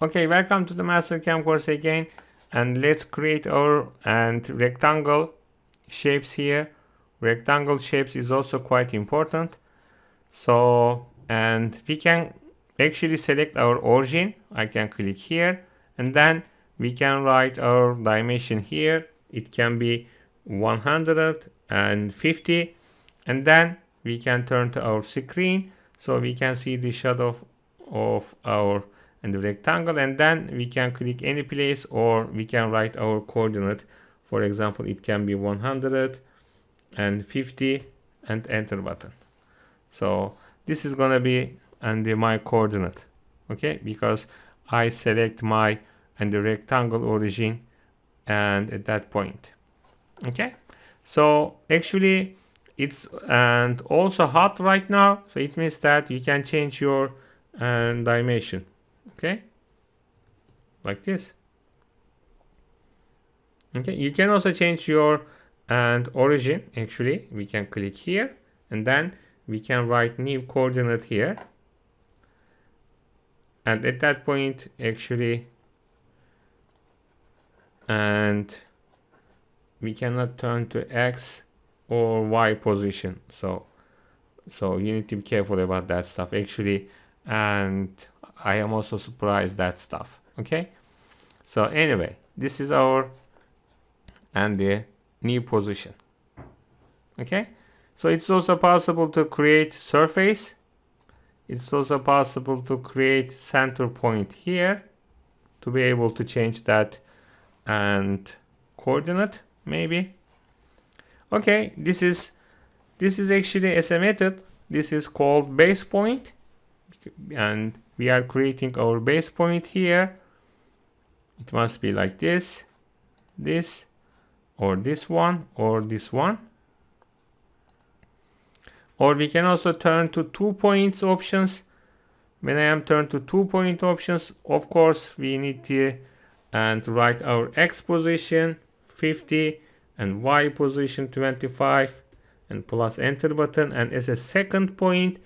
Okay, welcome to the Mastercam course again, and let's create our rectangle shapes here. Rectangle shapes is also quite important. So, and we can actually select our origin. I can click here, and then we can write our dimension here. It can be 150, and then we can turn to our screen so we can see the shadow of our the rectangle, and then we can click any place, or we can write our coordinate. For example, it can be 150 and enter button. So this is gonna be my coordinate, okay, because I select my the rectangle origin and at that point. Okay, so actually it's also hot right now, so it means that you can change your dimension, okay, like this. Okay, you can also change your origin. Actually, we can click here, and then we can write new coordinate here, and at that point actually, and we cannot turn to X or Y position, so you need to be careful about that stuff actually, and I am also surprised that stuff. Okay, so anyway, this is our the new position. Okay, so it's also possible to create surface. It's also possible to create center point here to be able to change that and coordinate maybe. Okay, this is actually as a method. This is called base point, and we are creating our base point here. It must be like this, this, or this one, or this one. Or we can also turn to 2 points options. When I am turned to 2 point options, of course we need to write our X position 50 and Y position 25 and plus enter button, and as a second point,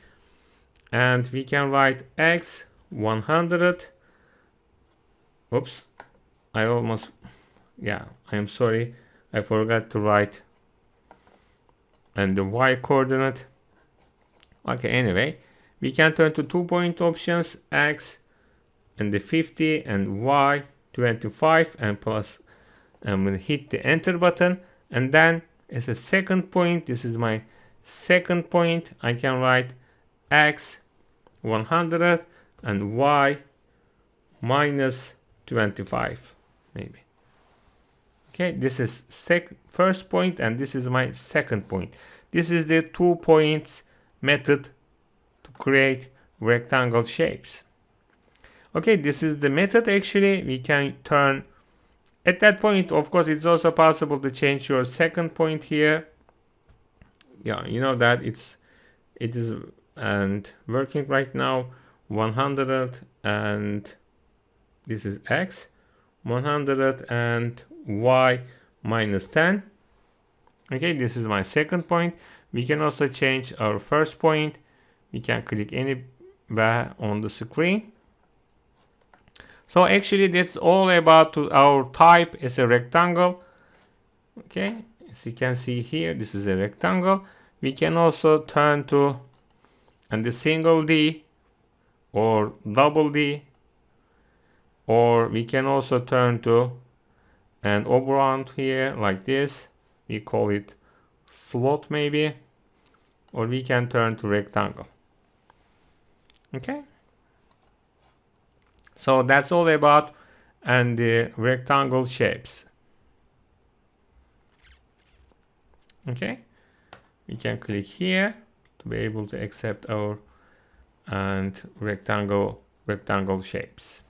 and we can write X 100. Oops, I am sorry, I forgot to write and the Y coordinate. Okay, anyway, we can turn to 2 point options, X and the 50 and Y 25 and plus, I'm going to hit the enter button, and then as a second point, this is my second point, I can write X 100 and Y minus 25 maybe. Okay, this is first point, and this is my second point. This is the 2 points method to create rectangle shapes. Okay, this is the method. Actually, we can turn at that point. Of course, it's also possible to change your second point here. Yeah, you know that it is working right now 100, and this is X 100 and Y minus 10. Okay, this is my second point. We can also change our first point. We can click anywhere on the screen. So actually that's all about our type as a rectangle. Okay, as you can see here, this is a rectangle. We can also turn to the single D or double D, or we can also turn to an oblong here like this. We call it slot maybe, or we can turn to rectangle. Okay, so that's all about the rectangle shapes. Okay, we can click here to be able to accept our rectangle shapes.